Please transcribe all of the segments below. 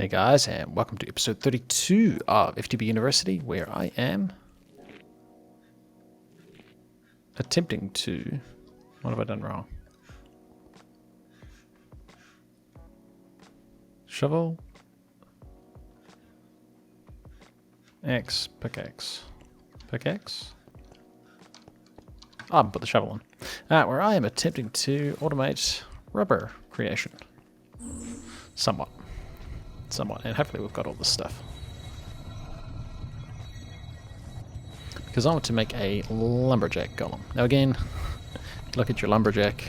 Hey guys, and welcome to episode 32 of FTB University, where I am attempting to... What have I done wrong? Shovel. Axe, pickaxe. Pickaxe? Ah, put the shovel on. Where I am attempting to automate rubber creation. Somewhat, and hopefully we've got all this stuff. Because I want to make a Lumberjack Golem. Now again, look at your Lumberjack.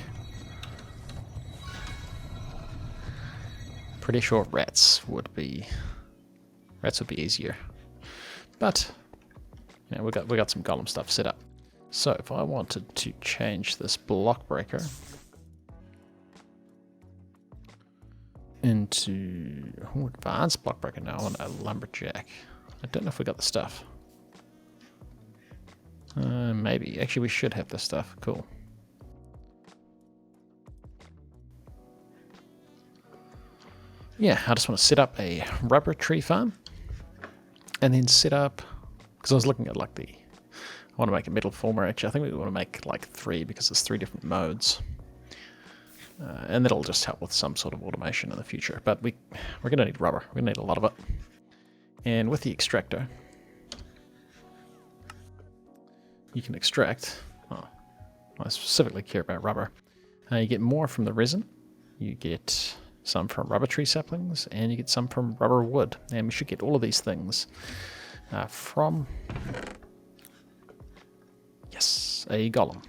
Pretty sure rats would be easier. But you know, we got some golem stuff set up. So if I wanted to change this block breaker into advanced block breaker now on a lumberjack. I don't know if we got the stuff. Maybe. Actually, we should have the stuff. Cool. Yeah, I just want to set up a rubber tree farm. And then set up... Because I was looking at like I want to make a metal former actually. I think we want to make like 3 because there's 3 different modes. And that'll just help with some sort of automation in the future. But we're going to need rubber. We're going to need a lot of it. And with the extractor, you can extract... Oh, I specifically care about rubber. You get more from the resin. You get some from rubber tree saplings. And you get some from rubber wood. And we should get all of these things from... Yes, a golem.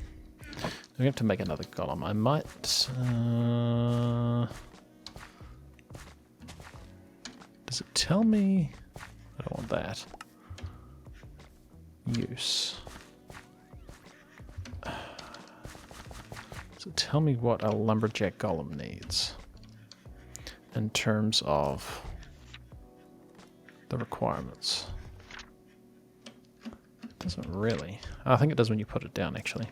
We have to make another golem. I might... does it tell me... I don't want that. Use. Does it tell me what a lumberjack golem needs? In terms of the requirements. It doesn't really. I think it does when you put it down, actually.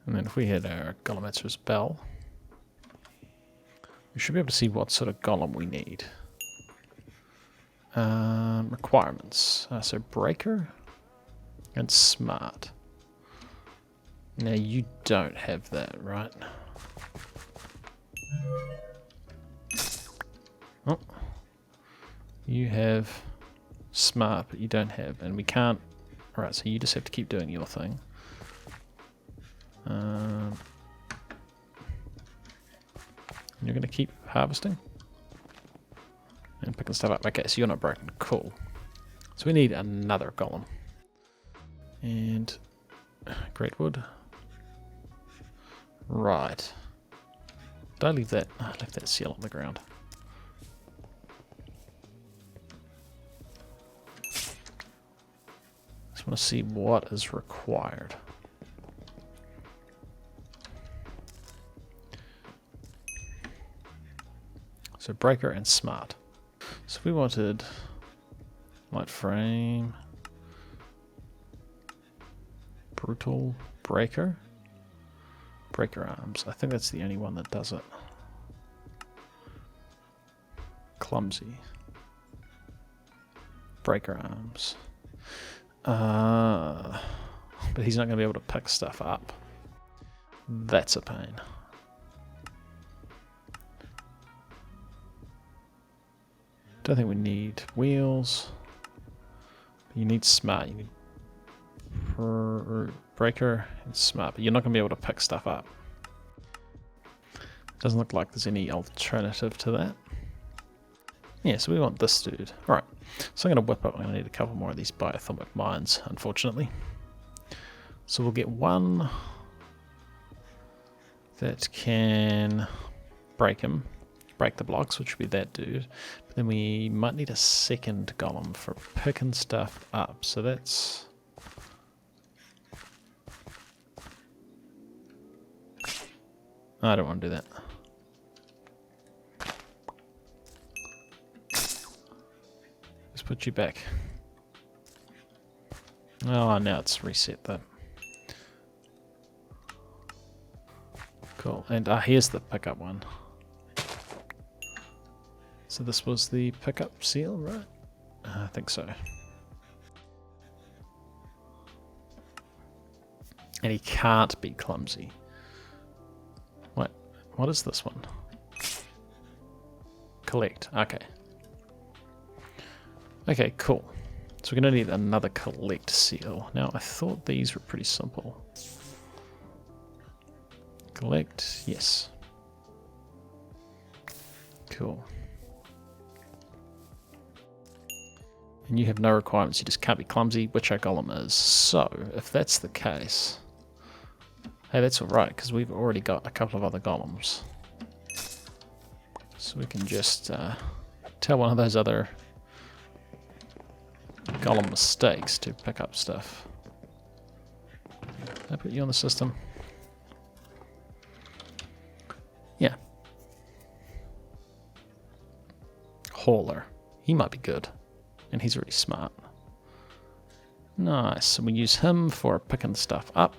And then if we hit our Golemetzer's bell, we should be able to see what sort of golem we need. Requirements. So breaker and smart. Now you don't have that, right? Oh. You have smart, but you don't have, and we can't... Alright, so you just have to keep doing your thing. You're going to keep harvesting and picking stuff up. Okay, so you're not broken. Cool. So we need another golem. And great wood. Right. Did I leave that? I left that seal on the ground. Just want to see what is required. So breaker and smart. So we wanted light frame, brutal, breaker, breaker arms. I think that's the only one that does it. Clumsy, breaker arms. But he's not going to be able to pick stuff up. That's a pain. Don't think we need wheels. You need smart. You need breaker and smart, but you're not going to be able to pick stuff up. Doesn't look like there's any alternative to that. Yeah, so we want this dude. Alright, so I'm going to whip up. I'm going to need a couple more of these biothermic mines, unfortunately. So we'll get one that can break the blocks, which would be that dude. But then we might need a second golem for picking stuff up. So that's... I don't want to do that. Let's put you back. Oh, now it's reset that. Cool. And here's the pickup one. So this was the pickup seal, right? I think so. And he can't be clumsy. What is this one? Collect. Okay. Okay, cool. So we're going to need another collect seal. Now, I thought these were pretty simple. Collect, yes. Cool. And you have no requirements, you just can't be clumsy, which our golem is. So, if that's the case... Hey, that's alright, because we've already got a couple of other golems. So we can just tell one of those other golem mistakes to pick up stuff. Did I put you on the system? Yeah. Hauler. He might be good. And he's really smart. Nice. So we use him for picking stuff up.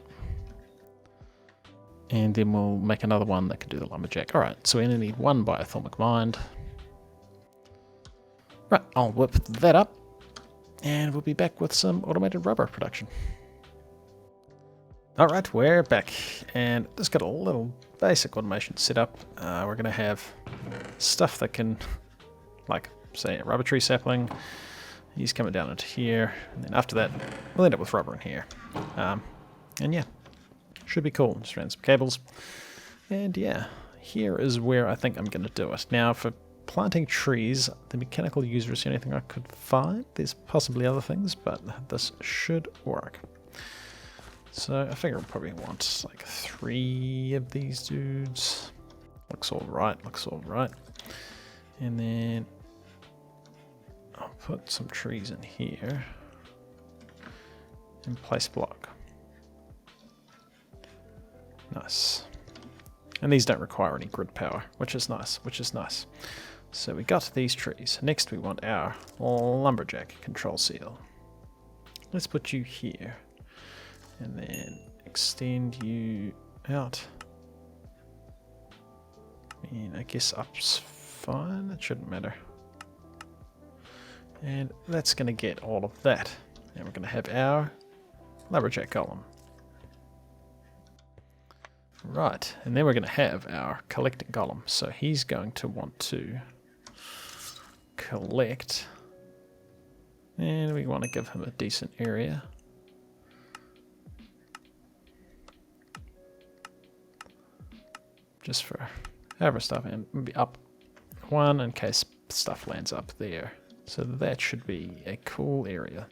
And then we'll make another one that can do the lumberjack. Alright, so we only need one biothermic mind. Right, I'll whip that up. And we'll be back with some automated rubber production. Alright, we're back. And just got a little basic automation set up. We're going to have stuff that can, like, say, a rubber tree sapling. He's coming down into here. And then after that, we'll end up with rubber in here. And yeah. Should be cool. Just ran some cables. And yeah, here is where I think I'm going to do it. Now, for planting trees, the mechanical user is the only thing I could find. There's possibly other things, but this should work. So I figure we'll probably want like 3 of these dudes. Looks all right, looks all right. And then I'll put some trees in here and place block. Nice. And these don't require any grid power, which is nice, So we got these trees. Next we want our lumberjack control seal. Let's put you here. And then extend you out. I guess up's fine, it shouldn't matter. And that's going to get all of that. And we're going to have our lumberjack golem. Right, and then we're going to have our collecting golem. So he's going to want to collect, and we want to give him a decent area. Just for however stuff, and maybe up 1 in case stuff lands up there. So that should be a cool area.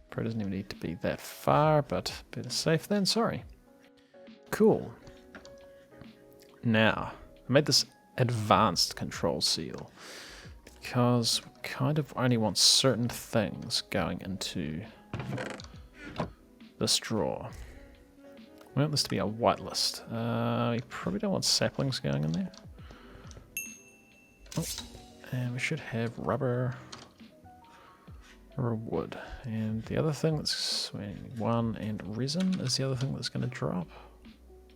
Probably doesn't even need to be that far, but better safe than sorry. Cool. Now, I made this advanced control seal because we kind of only want certain things going into this drawer. We want this to be a whitelist. We probably don't want saplings going in there. Oh, and we should have rubber or wood. And the other thing that's one, and resin is the other thing that's going to drop,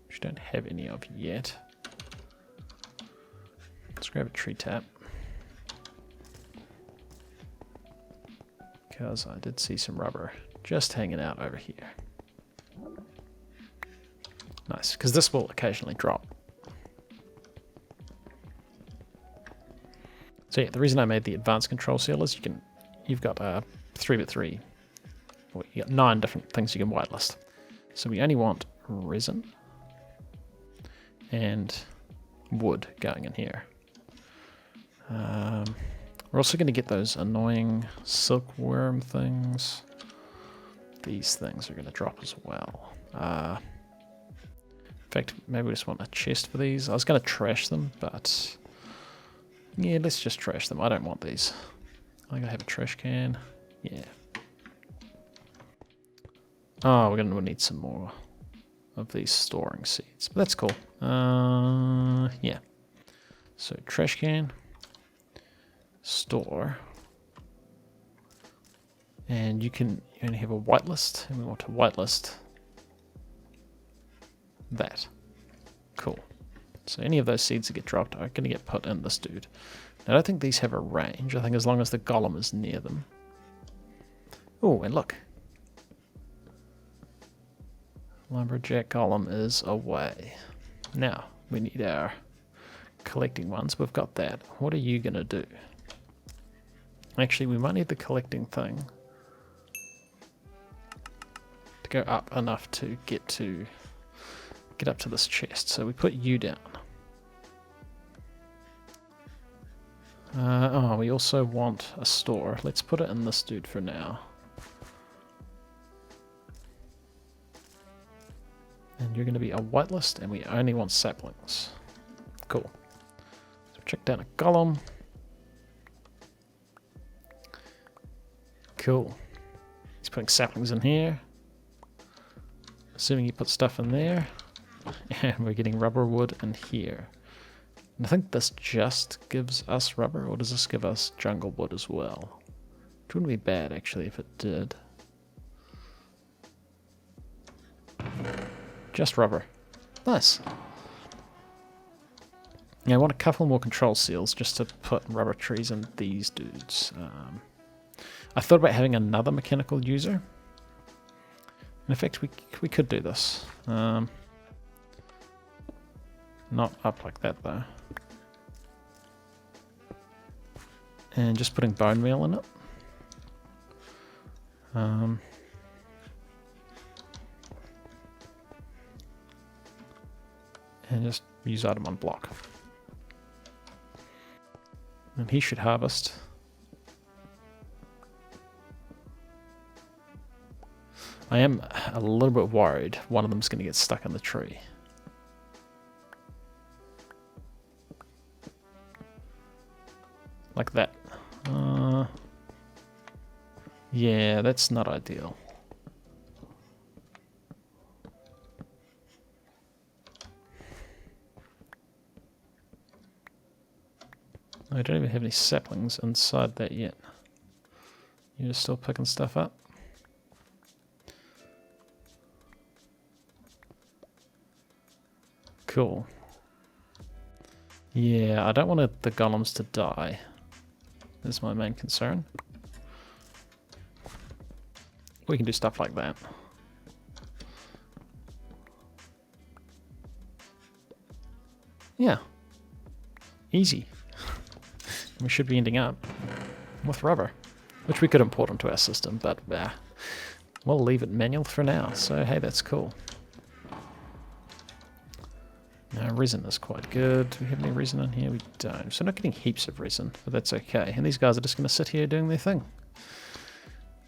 which we don't have any of yet. Let's grab a tree tap, because I did see some rubber just hanging out over here. Nice, because this will occasionally drop. So yeah, the reason I made the advanced control seal is you've got 3x3, well, you got 9 different things you can whitelist. So we only want resin and wood going in here. We're also going to get those annoying silkworm things. These things are going to drop as well. In fact, maybe we just want a chest for these. I was going to trash them, but yeah, let's just trash them. I don't want these. I think I have a trash can. Yeah. Oh, we're going to need some more of these storing seeds, but that's cool. Yeah. So trash can, store, and you only have a whitelist, and we want to whitelist that. Cool. So any of those seeds that get dropped are going to get put in this dude. Now, I don't think these have a range. I think as long as the golem is near them. Oh, and look. Lumberjack Golem is away. Now, we need our collecting ones. We've got that. What are you going to do? Actually, we might need the collecting thing to go up enough to get up to this chest. So we put you down. Oh, we also want a store. Let's put it in this dude for now. And you're going to be a whitelist, and we only want saplings. Cool. So check down a golem. Cool. He's putting saplings in here. Assuming he put stuff in there. And we're getting rubber wood in here. And I think this just gives us rubber, or does this give us jungle wood as well? Which wouldn't be bad, actually, if it did. Just rubber. Nice. Yeah, I want a couple more control seals just to put rubber trees in these dudes. I thought about having another mechanical user. In fact, we could do this. Not up like that, though. And just putting bone meal in it. And just use item on block. And he should harvest. I am a little bit worried one of them's going to get stuck in the tree. Like that. Yeah, that's not ideal. I don't even have any saplings inside that yet. You're still picking stuff up? Cool. Yeah, I don't want the golems to die. That's my main concern. We can do stuff like that. Yeah. Easy. We should be ending up with rubber, which we could import into our system, but we'll leave it manual for now. So hey, that's cool. Now resin is quite good. Do we have any resin in here? We don't. So we're not getting heaps of resin, but that's okay. And these guys are just going to sit here doing their thing.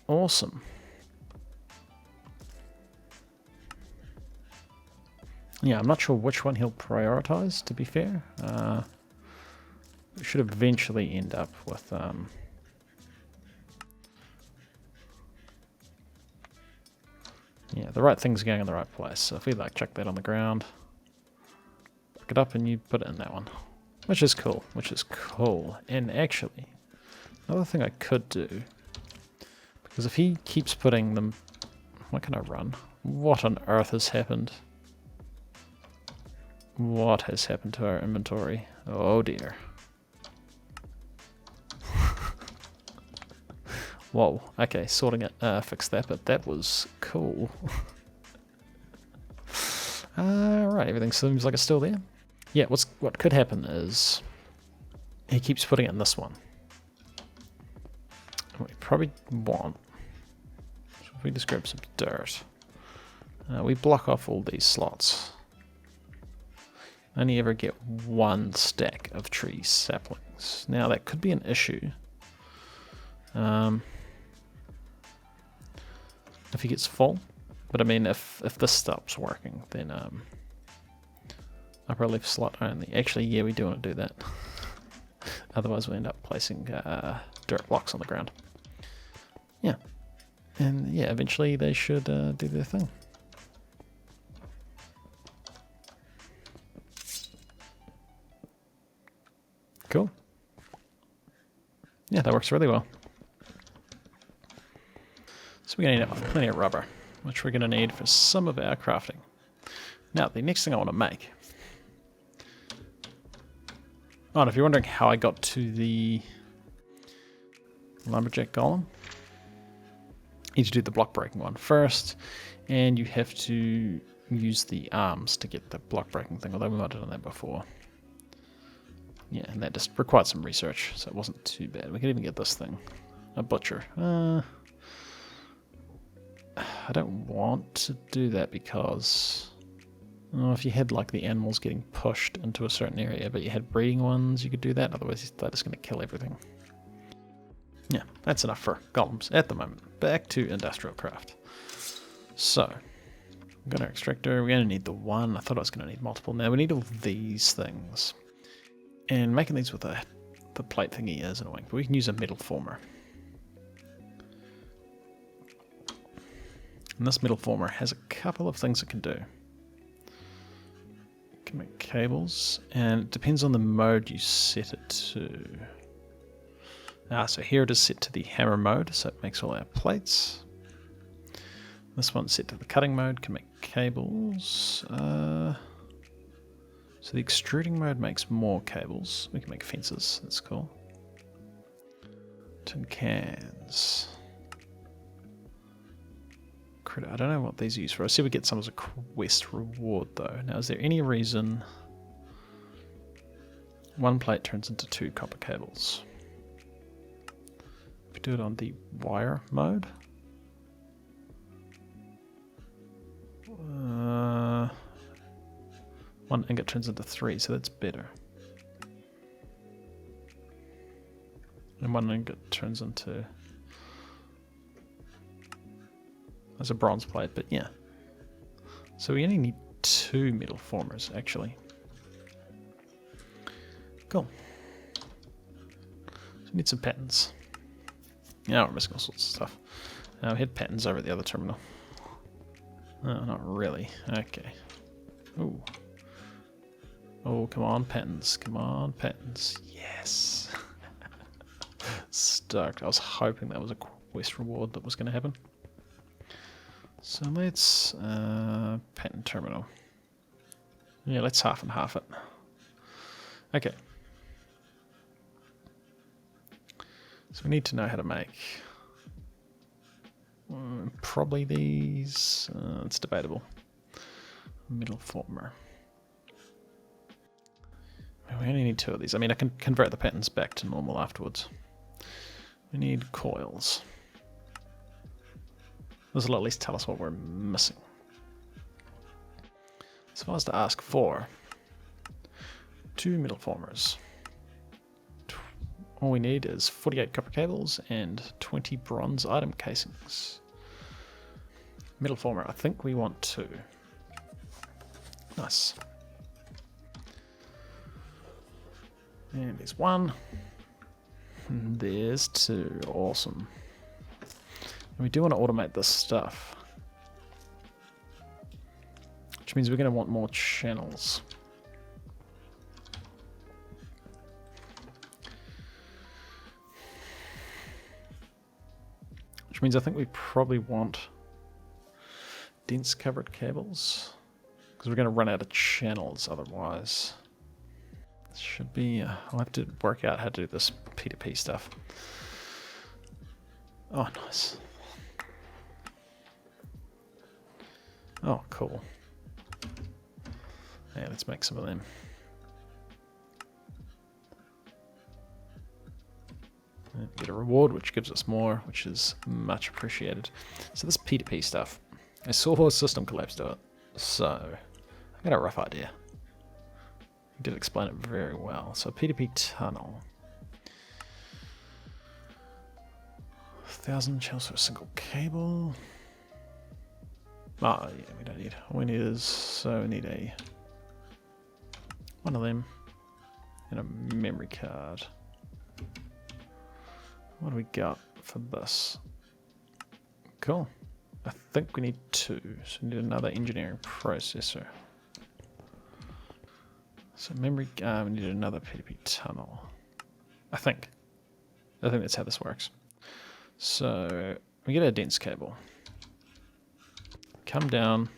Awesome. Yeah, I'm not sure which one he'll prioritize, to be fair. We should eventually end up with yeah, the right thing's going in the right place. So if we like chuck that on the ground, pick it up and you put it in that one. Which is cool, And actually, another thing I could do, because if he keeps putting them, what can I run? What on earth has happened? What has happened to our inventory? Oh dear. Whoa, okay, sorting it, fixed that, but that was cool. Right, everything seems like it's still there. Yeah, what could happen is he keeps putting it in this one. We probably want, so if we just grab some dirt, we block off all these slots. Only ever get one stack of tree saplings. Now that could be an issue. If he gets full, but I mean if this stops working, then upper left slot only. Actually, yeah, we do want to do that. Otherwise we end up placing dirt blocks on the ground. Yeah, and yeah, eventually they should do their thing. Cool. Yeah, that works really well. So we're going to need plenty of rubber, which we're going to need for some of our crafting. Now, the next thing I want to make Oh, and if you're wondering how I got to the Lumberjack Golem, you need to do the block breaking one first, and you have to use the arms to get the block breaking thing, although we might have done that before. Yeah, and that just required some research, so it wasn't too bad. We can even get this thing. A butcher. I don't want to do that because if you had like the animals getting pushed into a certain area, but you had breeding ones, you could do that. Otherwise, they're just going to kill everything. Yeah, that's enough for golems at the moment. Back to industrial craft. So, we've got our extractor. We're going to need the one. I thought I was going to need multiple. Now we need all these things. And making these with the plate thingy is annoying, but we can use a metal former. And this metal former has a couple of things it can do. It can make cables, and it depends on the mode you set it to. So here it is set to the hammer mode, so it makes all our plates. This one's set to the cutting mode, can make cables. So the extruding mode makes more cables. We can make fences, that's cool. Tin cans. I don't know what these are used for. I see we get some as a quest reward though. Now is there any reason one plate turns into 2 copper cables? If we do it on the wire mode. One ingot turns into 3, so that's better. And one ingot turns into... There's a bronze plate, but yeah. So we only need 2 metal formers, actually. Cool. So we need some patterns. Yeah, we're missing all sorts of stuff. We had patterns over at the other terminal. Oh, not really. Okay. Ooh. Oh, come on, patterns. Come on, patterns. Yes. Stoked. I was hoping that was a quest reward that was going to happen. So let's pattern terminal. Yeah, let's half and half it. Okay. So we need to know how to make probably these. It's debatable. Middle former. We only need 2 of these. I mean, I can convert the patterns back to normal afterwards. We need coils. This will at least tell us what we're missing. So if I was to ask for 2 metal formers, all we need is 48 copper cables and 20 bronze item casings. Metal former, I think we want 2. Nice. And there's 1. And there's 2. Awesome. And we do want to automate this stuff. Which means we're going to want more channels. Which means I think we probably want dense covered cables. Because we're going to run out of channels otherwise. This should be... I'll have to work out how to do this P2P stuff. Oh, nice. Oh, cool. Yeah, let's make some of them. And get a reward, which gives us more, which is much appreciated. So this P2P stuff, I saw System Collapse do it, so I got a rough idea. He did explain it very well. So P2P tunnel. 1,000 channels for a single cable. Oh, yeah, we don't need. All we need is, so we need one of them and a memory card. What do we got for this? Cool. I think we need 2, so we need another engineering processor. So memory, we need another P2P tunnel. I think that's how this works. So we get a dense cable. Come down.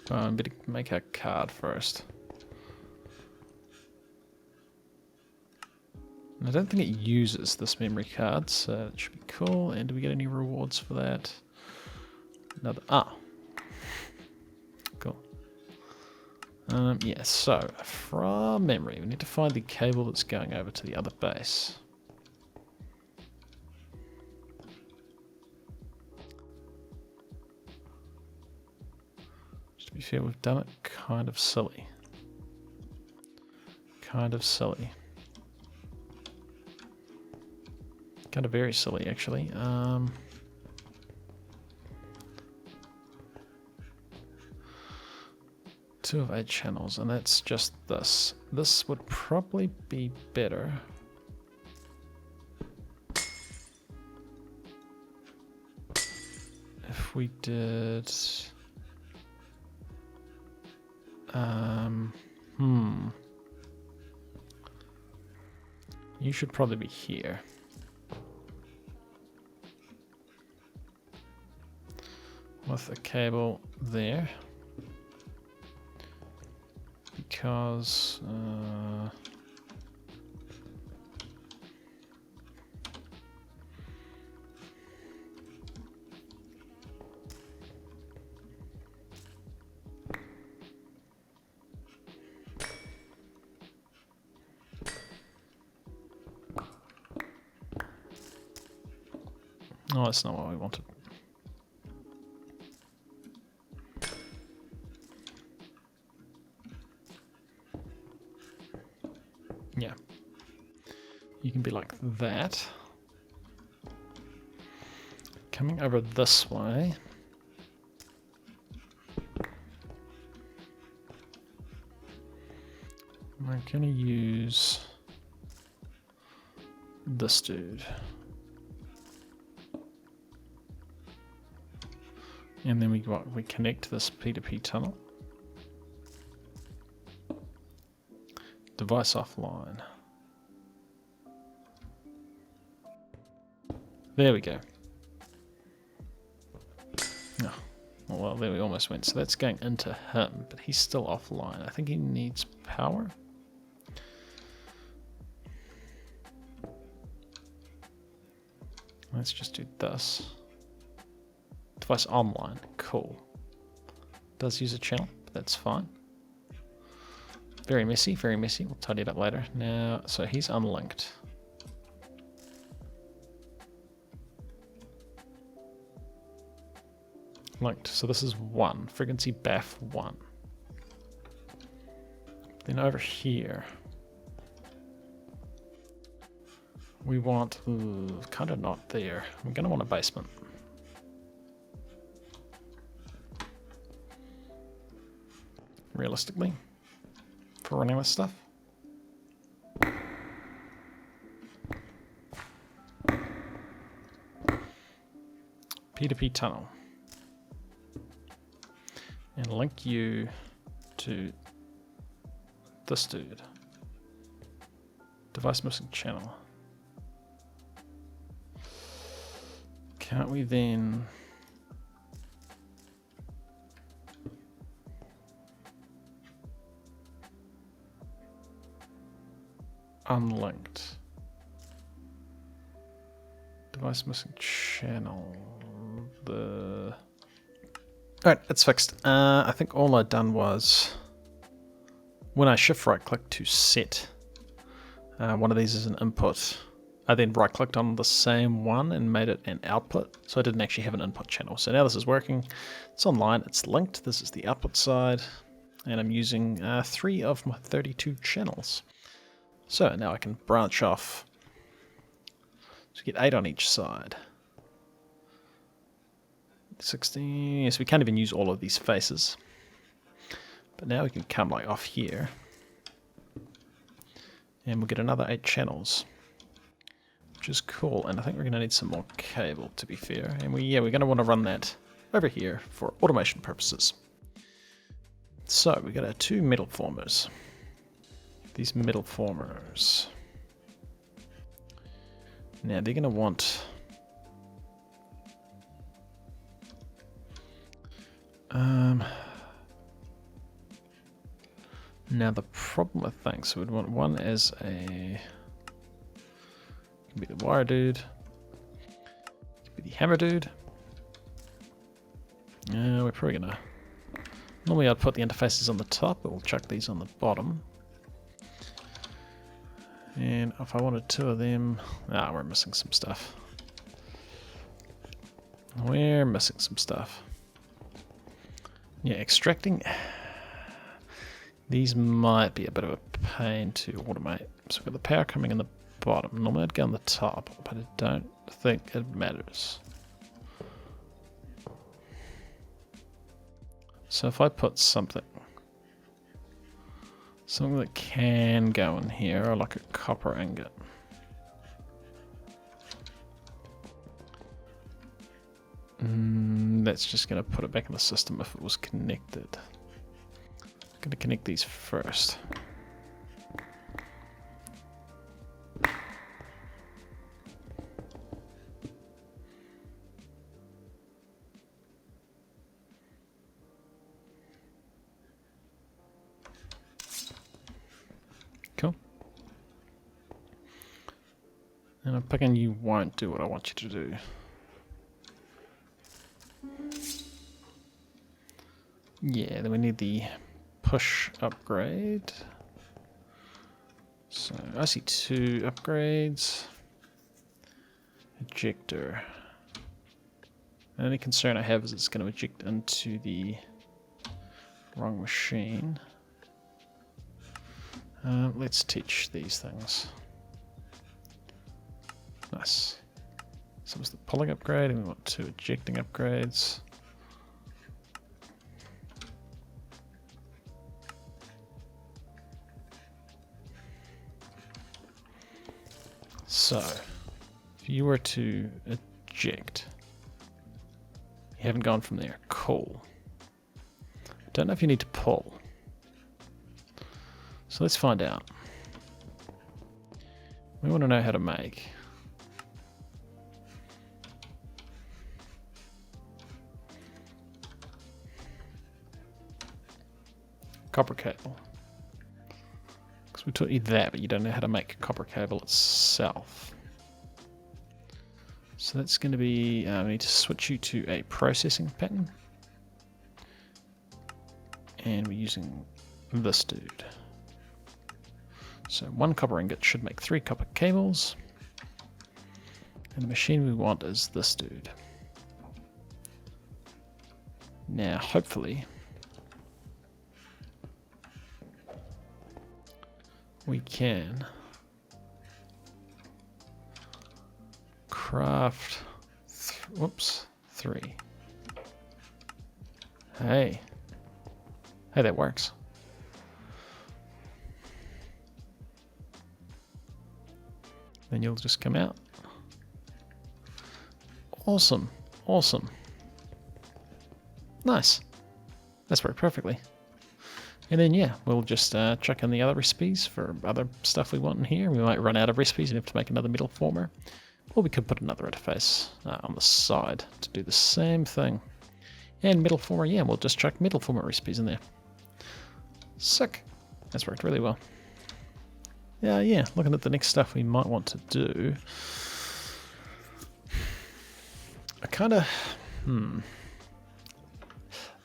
Better make our card first. I don't think it uses this memory card, so that should be cool. And do we get any rewards for that? Another, cool. Yeah, so from memory, we need to find the cable that's going over to the other base. Just to be fair, we've done it kind of silly. Kind of silly. Kind of very silly, actually. 2 of 8 channels, and that's just this. This would probably be better. If we did... You should probably be here. With a cable there. Because... oh, that's not what we wanted. Yeah. You can be like that. Coming over this way. We're gonna use this dude. And then we connect this P2P tunnel. Device offline. There we go. Oh, well, there we almost went. So that's going into him, but he's still offline. I think he needs power. Let's just do this. Device online. Cool. Does use a channel, but that's fine. Very messy, very messy. We'll tidy it up later. Now, so he's unlinked. Linked. So this is 1. Frequency BAF 1. Then over here, we want, kind of not there. We're going to want a basement. Realistically, for running this stuff. P2P tunnel. And link you to this dude. Device missing channel. Can't we then... unlinked. Device missing channel. Alright, it's fixed. I think all I'd done was when I shift right click to set one of these as an input, I then right clicked on the same one and made it an output, so I didn't actually have an input channel. So now this is working, it's online, it's linked, this is the output side, and I'm using 3 of my 32 channels. So now I can branch off to get 8 on each side. 16, yes, we can't even use all of these faces. But now we can come like off here. And we'll get another 8 channels. Which is cool, and I think we're going to need some more cable, to be fair. And we're going to want to run that over here for automation purposes. So we got our 2 metal formers. These metal formers. Now they're going to want... now the problem with things, so we'd want one as a You can be the wire dude. You can be the hammer dude. We're probably gonna... Normally I'd put the interfaces on the top, but we'll chuck these on the bottom. And if I wanted 2 of them... we're missing some stuff. We're missing some stuff. Yeah, extracting... These might be a bit of a pain to automate. So we've got the power coming in the bottom. Normally I'd go on the top, but I don't think it matters. So if I put something that can go in here, or like a copper ingot. That's just going to put it back in the system if it was connected. I'm going to connect these first. Cool. And I'm picking you won't do what I want you to do. Yeah, then we need the push upgrade. So IC2 upgrades. Ejector. The only concern I have is it's going to eject into the wrong machine. Let's teach these things. Nice. So it was the pulling upgrade, and we want 2 ejecting upgrades. So, if you were to eject, you haven't gone from there. Cool. Don't know if you need to pull. So let's find out. We want to know how to make copper cable. Because we taught you that, but you don't know how to make a copper cable itself. So that's going to be, we need to switch you to a processing pattern. And we're using this dude. So 1 copper ingot should make 3 copper cables. And the machine we want is this dude. Now, hopefully, we can craft, 3. Hey, that works. Then you'll just come out. Awesome, awesome. Nice. That's worked perfectly. And then, yeah, we'll just chuck in the other recipes for other stuff we want in here. We might run out of recipes and have to make another metal former. Or we could put another interface on the side to do the same thing. And metal former, yeah, we'll just chuck metal former recipes in there. Sick. That's worked really well. Yeah, looking at the next stuff we might want to do. I kind of,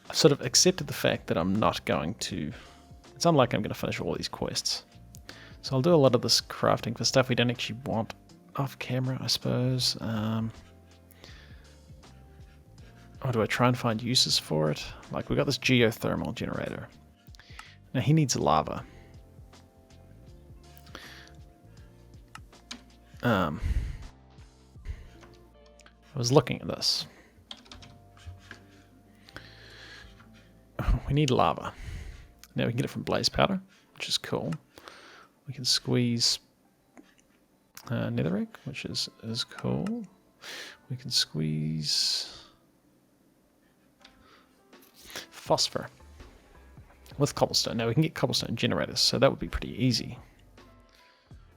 I've sort of accepted the fact that I'm not going to, it's unlikely I'm going to finish all these quests. So I'll do a lot of this crafting for stuff we don't actually want off camera, I suppose. Or do I try and find uses for it? Like, we got this Geothermal Generator. Now, he needs lava. I was looking at this. We need lava. Now we can get it from blaze powder, which is cool. We can squeeze netherrack, which is cool. We can squeeze phosphor with cobblestone. Now we can get cobblestone generators, so that would be pretty easy.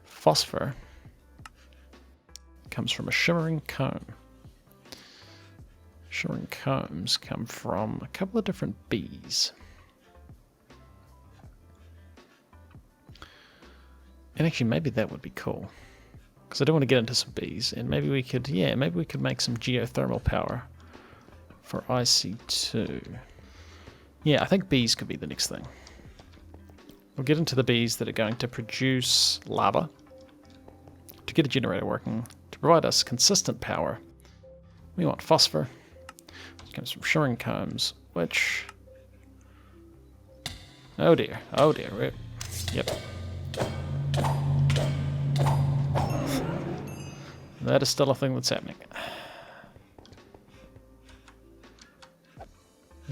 Phosphor comes from a shimmering comb. Shimmering combs come from a couple of different bees. And actually, maybe that would be cool. Because I do want to get into some bees, and maybe we could, yeah, maybe we could make some geothermal power for IC2. Yeah, I think bees could be the next thing. We'll get into the bees that are going to produce lava to get a generator working, to provide us consistent power. We want phosphor, which comes from shoring combs, which... oh dear, yep. That is still a thing that's happening.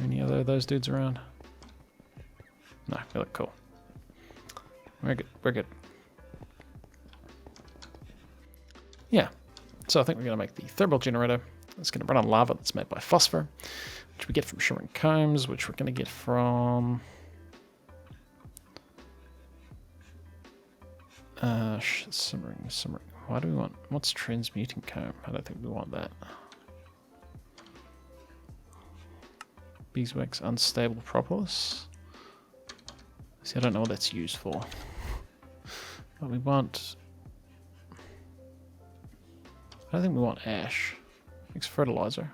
Any other of those dudes around? No, they look cool. We're good. Yeah, so I think we're going to make the thermal generator. It's going to run on lava that's made by phosphor, which we get from shoring combs, which we're going to get from... simmering. Why do we want... what's transmuting comb? I don't think we want that. Beeswax unstable propolis. See, I don't know what that's used for. But we want... I don't think we want ash. Makes fertilizer.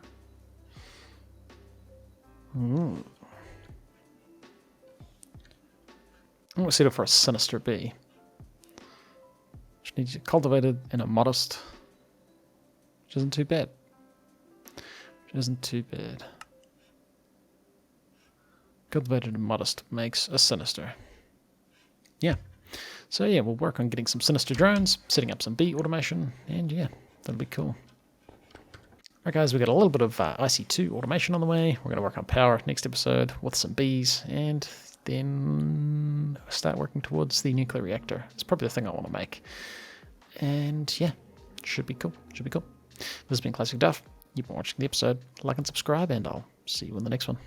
I'm going to set it for a sinister bee. Which needs to be cultivated in a modest... which isn't too bad. Cultivated and modest makes a sinister. Yeah. So yeah, we'll work on getting some sinister drones, setting up some bee automation, and yeah, that'll be cool. Alright guys, we got a little bit of IC2 automation on the way. We're going to work on power next episode with some bees, and then start working towards the nuclear reactor. It's probably the thing I want to make. And yeah, should be cool. This has been ClassicDuff. You've been watching the episode. Like and subscribe, and I'll see you in the next one.